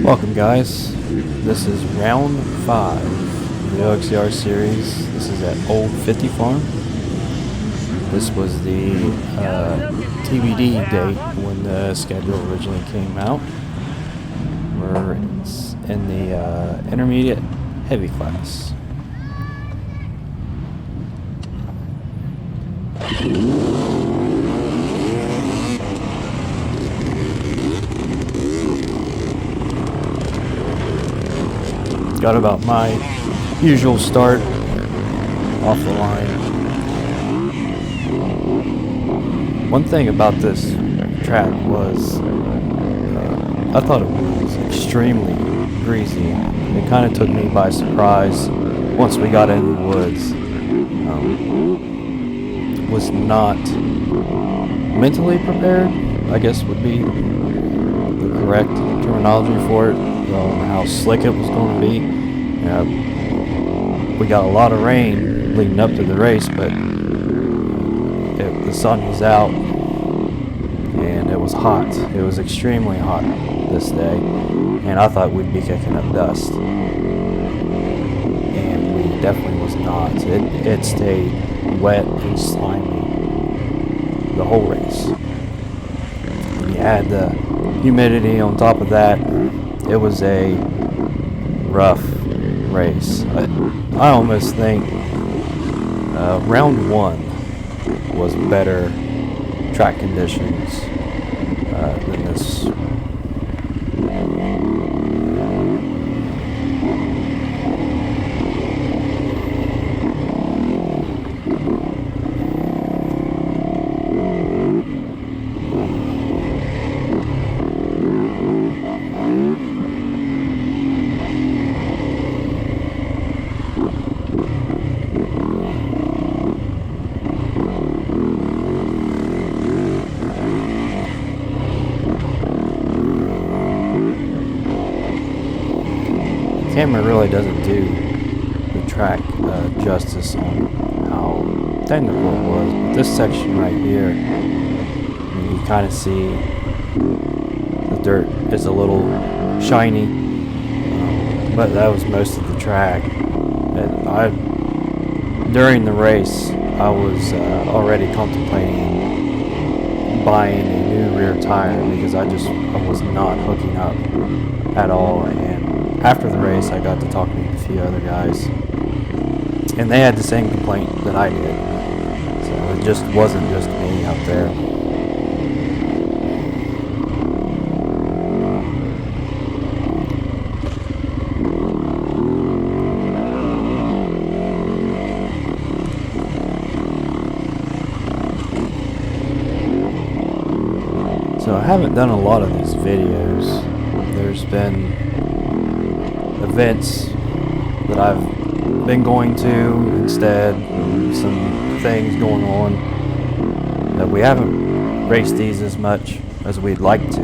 Welcome guys, this is round 5 of the OXCR series. This is at Old 50 Farm. This was the TBD date when the schedule originally came out. We're in the intermediate heavy class. Got about my usual start off the line. One thing about this track was I thought it was extremely greasy. It kind of took me by surprise once we got in the woods. Was not mentally prepared, I guess would be the correct terminology for it. How slick it was going to be. We got a lot of rain leading up to the race, but the sun was out and it was hot. It was extremely hot this day, and I thought we'd be kicking up dust, and we definitely was not. It stayed wet and slimy the whole race. You add the humidity on top of that. It was a rough race. I almost think round 1 was better track conditions than this. The camera really doesn't do the track justice on how technical it was, but this section right here, you kind of see the dirt is a little shiny, but that was most of the track. And during the race, I was already contemplating buying a new rear tire because I was not hooking up at all. And after the race, I got to talking to a few other guys, and they had the same complaint that I did. So it just wasn't just me out there. So I haven't done a lot of these videos. There's been events that I've been going to instead, some things going on that we haven't raced these as much as we'd like to.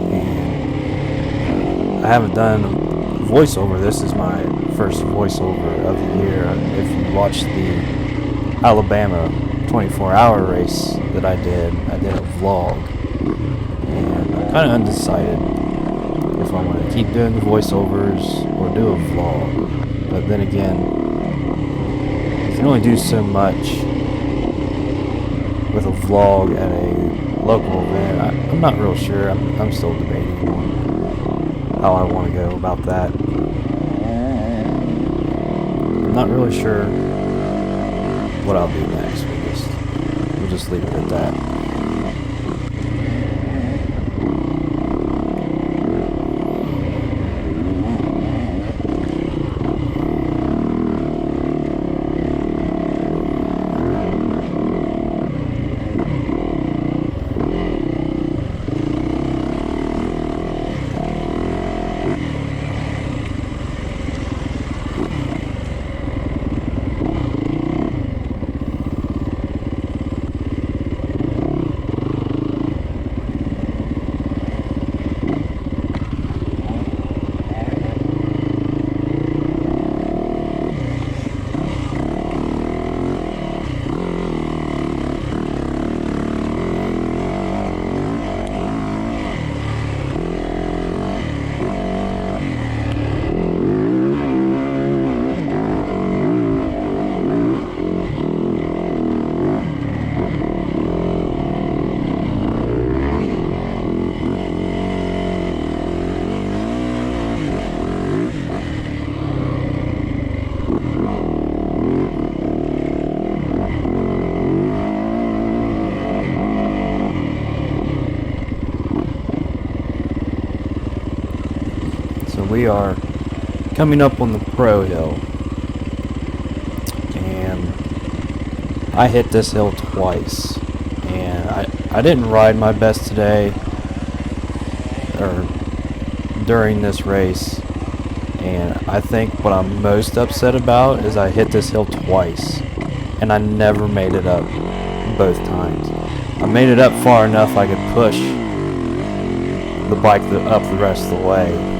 And I haven't done voiceover. This is my first voiceover of the year. If you watched the Alabama 24-hour race that I did a vlog, and I'm kind of undecided if I want to keep doing the voiceovers or do a vlog. But then again, you can only do so much with a vlog at a local event. I'm not real sure. I'm still debating on how I want to go about that. I'm not really sure what I'll do next. We'll just leave it at that. we are coming up on the Pro Hill, and I hit this hill twice, and I didn't ride my best today, or during this race, and I think what I'm most upset about is I hit this hill twice, and I never made it up both times. I made it up far enough I could push the bike up the rest of the way.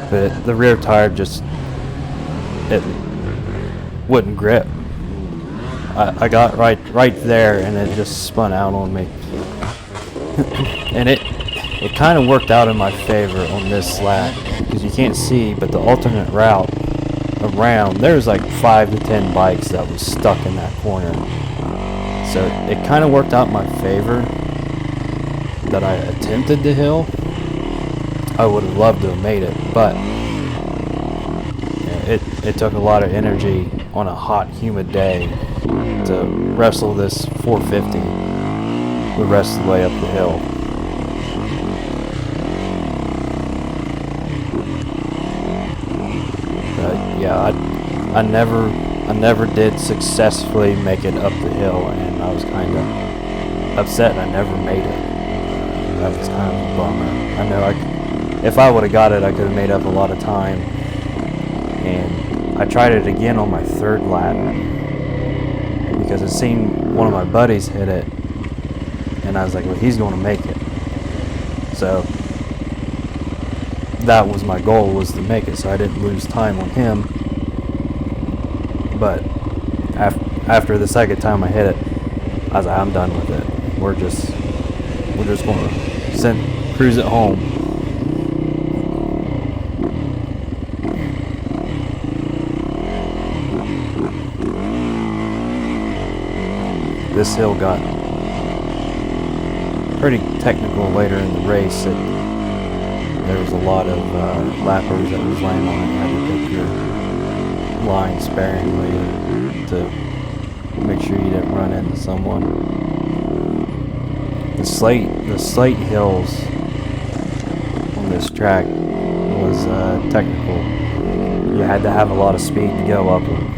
But the rear tire just, it wouldn't grip. I got right there, and it just spun out on me. And it kind of worked out in my favor on this lap, because you can't see, but the alternate route around, there's like 5 to 10 bikes that was stuck in that corner. So it kind of worked out in my favor that I attempted the hill. I would have loved to have made it, but it took a lot of energy on a hot, humid day to wrestle this 450 the rest of the way up the hill. But yeah, I never did successfully make it up the hill, and I was kind of upset I never made it. That was kind of a bummer. I know if I would have got it, I could have made up a lot of time. And I tried it again on my third lap because I seen one of my buddies hit it, and I was like, well, he's going to make it. So that was my goal, was to make it, so I didn't lose time on him. But after the second time I hit it, I was like, I'm done with it. We're just going to cruise it home. This hill got pretty technical later in the race. There was a lot of lappers that was laying on it. You had to take your line sparingly to make sure you didn't run into someone. The slate hills on this track was technical. You had to have a lot of speed to go up them.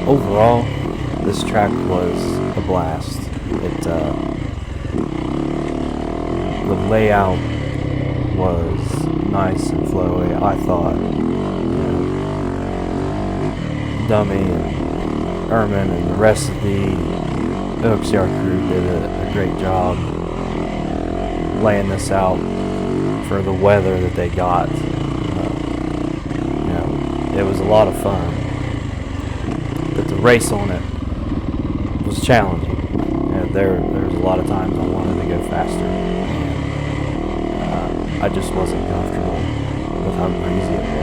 Overall, this track was a blast. The layout was nice and flowy, I thought. Dummy and Ermin and the rest of the OXCR crew did a great job laying this out for the weather that they got. It was a lot of fun. But the race on it was challenging. There was a lot of times I wanted to go faster. I just wasn't comfortable with how breezy it was.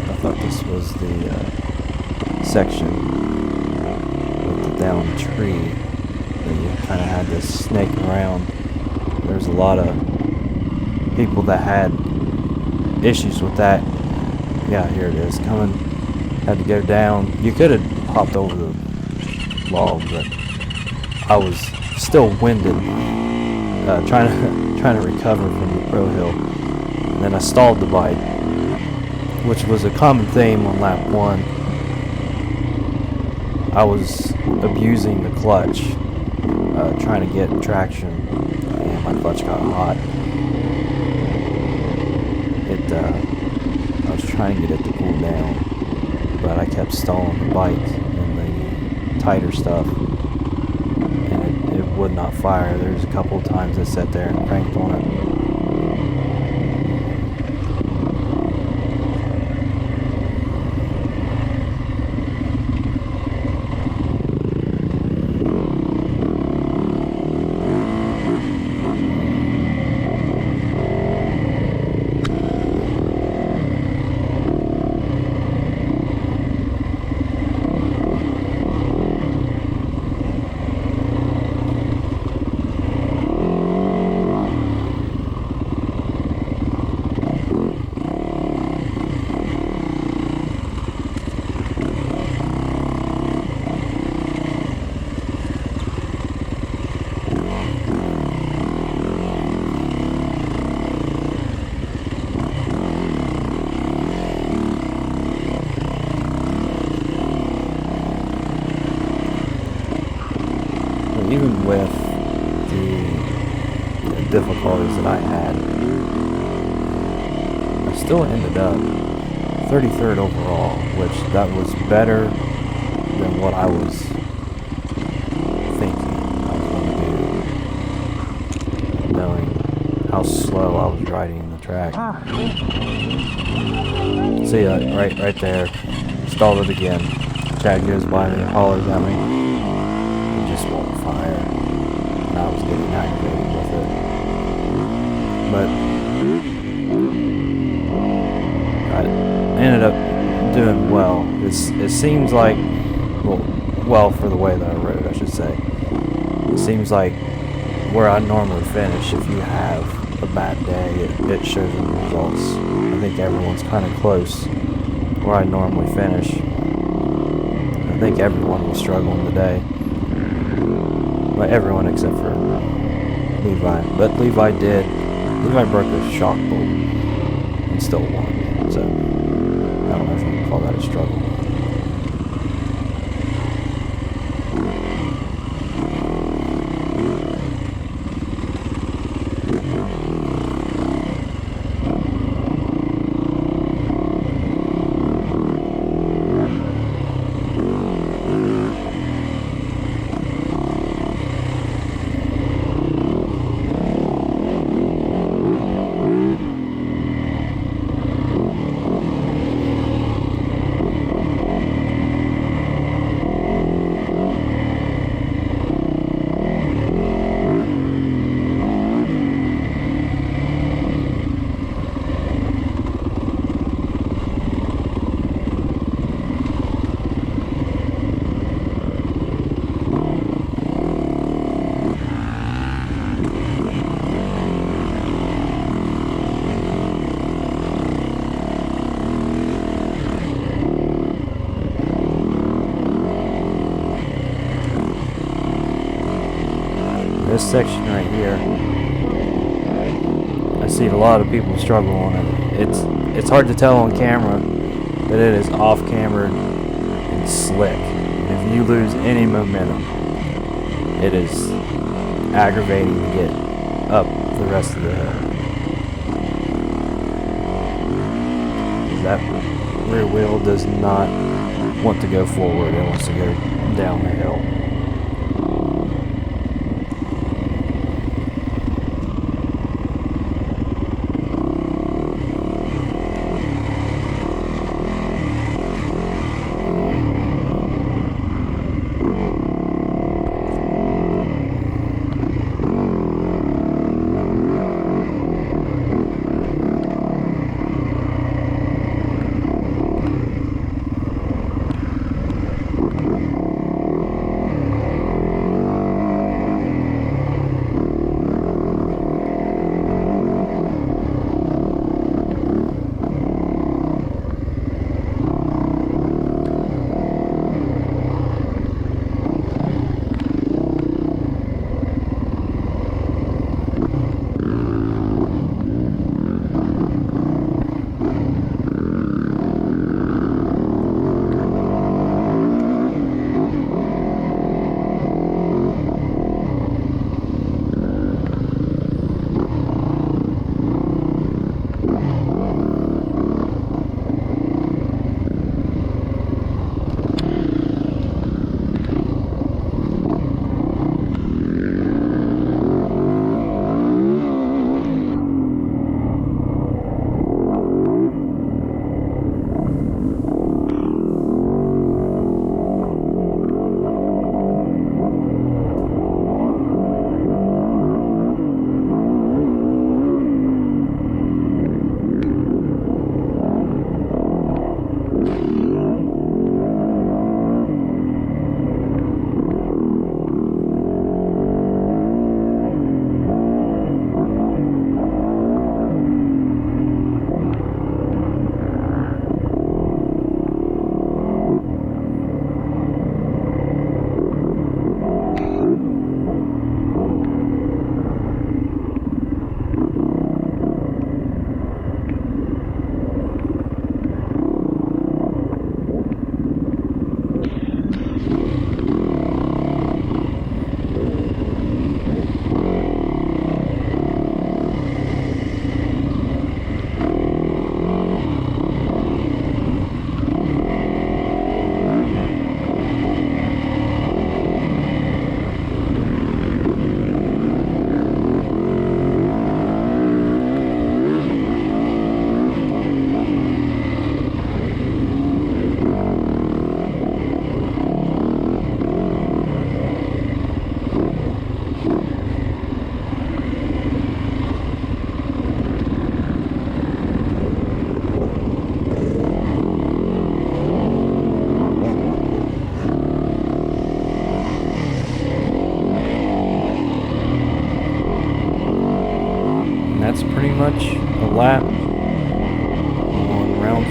I thought this was the section with the downed tree that you kind of had to snake around. There's a lot of people that had issues with that. Yeah, here it is. Had to go down. You could have hopped over the log, but I was still winded, trying to recover from the pro hill. And then I stalled the bike, which was a common theme on lap 1. I was abusing the clutch, trying to get traction, and my clutch got hot. I was trying to get it to cool down, but I kept stalling the bike in the tighter stuff, and it would not fire. There's a couple of times I sat there and cranked on it. Even with the difficulties that I had, I still ended up 33rd overall, which that was better than what I was thinking I was going to do, knowing how slow I was riding the track. See, right there, stalled it again. Chad goes by me, hollers at me. Just won't fire, and I was getting aggravated with it. But I ended up doing well. It seems like, well for the way that I rode, I should say. It seems like where I normally finish, if you have a bad day, it shows in the results. I think everyone's kind of close where I normally finish. I think everyone was struggling today. Well, everyone except for Levi. But Levi broke a shock bolt and still won. So, I don't know if you can call that a struggle. This section right here, I see a lot of people struggle on it. It's hard to tell on camera, but it is off camera and slick. And if you lose any momentum, it is aggravating to get up the rest of the hill. That rear wheel does not want to go forward, it wants to go down the hill.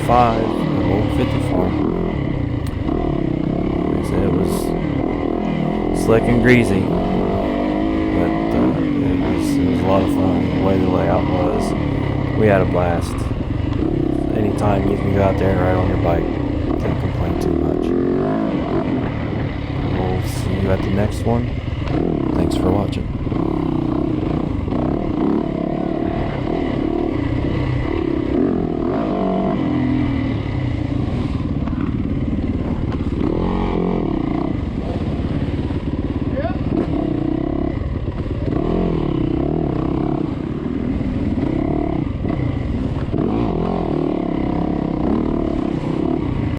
RD5 Old 54. Like I said, it was slick and greasy, but it was a lot of fun. The way the layout was, we had a blast. Anytime you can go out there and ride on your bike, can't complain too much. We'll see you at the next one. Thanks for watching.